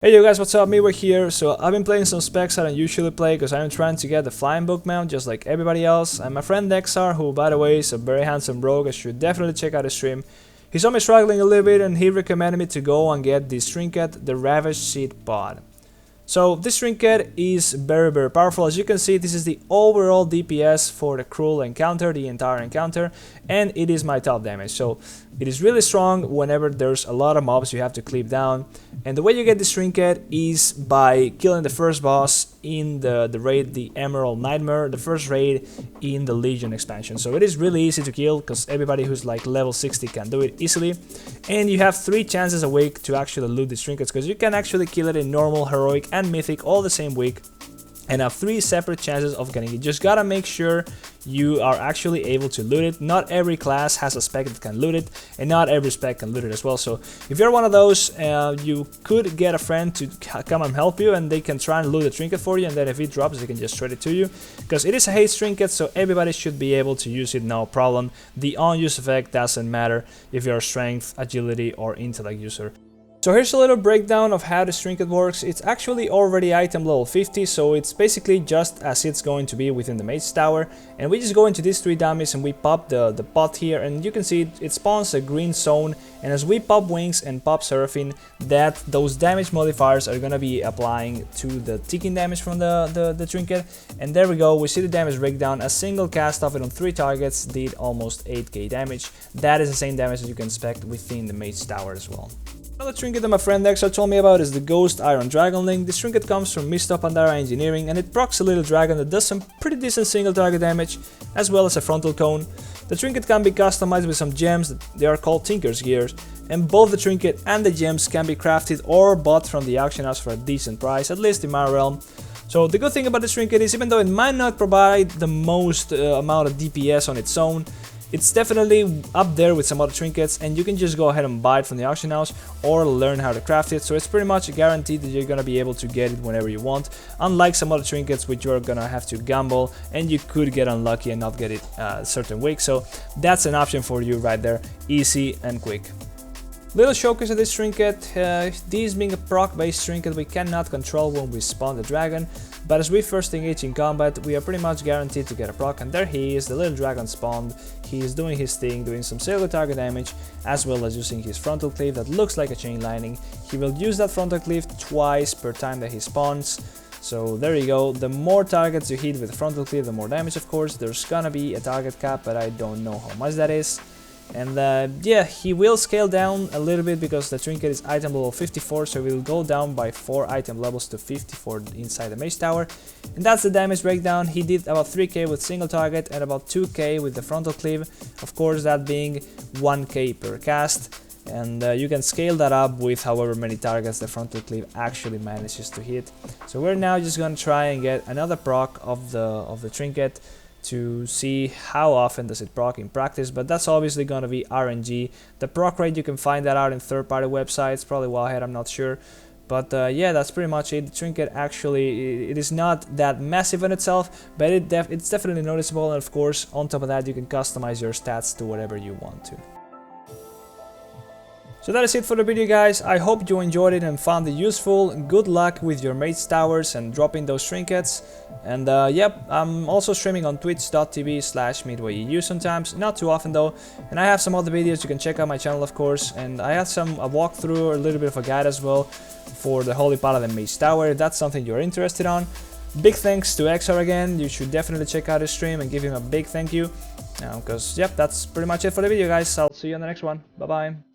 Hey you guys, what's up? We're here. So I've been playing some specs I don't usually play because I'm trying to get the flying book mount just like everybody else. And my friend XR, who by the way is a very handsome rogue, I should definitely check out his stream. He saw me struggling a little bit and he recommended me to go and get this trinket, the Ravaged Seed Pod. So this trinket is very powerful. As you can see, this is the overall DPS for the cruel encounter, the entire encounter, and it is my top damage. So it is really strong whenever there's a lot of mobs you have to clip down. And the way you get this trinket is by killing the first boss in the raid, the Emerald Nightmare, the first raid in the Legion expansion. So it is really easy to kill because everybody who's like level 60 can do it easily. And you have 3 chances a week to actually loot these trinkets because you can actually kill it in normal, heroic and mythic all the same week. And have 3 separate chances of getting it. You just gotta make sure you are actually able to loot it. Not every class has a spec that can loot it, and not every spec can loot it as well. So if you're one of those, you could get a friend to come and help you, and they can try and loot the trinket for you, and then if it drops, they can just trade it to you. Because it is a haste trinket, so everybody should be able to use it, no problem. The on-use effect doesn't matter if you're a strength, agility, or intellect user. So here's a little breakdown of how this trinket works. It's actually already item level 50, so it's basically just as it's going to be within the Mage Tower. And we just go into these 3 dummies and we pop the pot here, and you can see it spawns a green zone. And as we pop wings and pop Seraphine, those damage modifiers are gonna be applying to the ticking damage from the trinket. And there we go, we see the damage breakdown. A single cast of it on 3 targets did almost 8k damage. That is the same damage that you can expect within the Mage Tower as well. Another trinket that my friend Exar told me about is the Ghost Iron Dragon Link. This trinket comes from Mist of Pandaria Engineering, and it procs a little dragon that does some pretty decent single target damage, as well as a frontal cone. The trinket can be customized with some gems, they are called Tinker's Gears, and both the trinket and the gems can be crafted or bought from the auction house for a decent price, at least in my realm. So the good thing about this trinket is, even though it might not provide the most amount of DPS on its own, it's definitely up there with some other trinkets, and you can just go ahead and buy it from the auction house or learn how to craft it. So it's pretty much guaranteed that you're gonna be able to get it whenever you want, unlike some other trinkets which you're gonna have to gamble and you could get unlucky and not get it a certain week. So that's an option for you right there, easy and quick. Little showcase of this trinket. These being a proc based trinket, we cannot control when we spawn the dragon, but as we first engage in combat, we are pretty much guaranteed to get a proc, and there he is, the little dragon spawned. He is doing his thing, doing some single target damage, as well as using his frontal cleave that looks like a chain lightning. He will use that frontal cleave twice per time that he spawns. So there you go, the more targets you hit with the frontal cleave, the more damage of course. There's gonna be a target cap, but I don't know how much that is. And yeah, he will scale down a little bit because the trinket is item level 54, so it will go down by 4 item levels to 54 inside the Mage Tower. And that's the damage breakdown. He did about 3k with single target and about 2k with the frontal cleave, of course that being 1k per cast. And you can scale that up with however many targets the frontal cleave actually manages to hit. So we're now just gonna try and get another proc of the trinket to see how often does it proc in practice, but that's obviously going to be RNG. The proc rate, you can find that out in third-party websites, probably Wowhead, I'm not sure. But yeah, that's pretty much it. The trinket actually, it is not that massive in itself, but it's definitely noticeable, and of course, on top of that, you can customize your stats to whatever you want to. So that is it for the video, guys. I hope you enjoyed it and found it useful. Good luck with your Mage Towers and dropping those trinkets. And yep, I'm also streaming on twitch.tv/midwayeu sometimes, not too often though. And I have some other videos, you can check out my channel of course. And I have a walkthrough or a little bit of a guide as well for the Hpala and Mage Tower, if that's something you're interested on. Big thanks to XR again, you should definitely check out his stream and give him a big thank you. Because yep, that's pretty much it for the video, guys. I'll see you on the next one. Bye bye.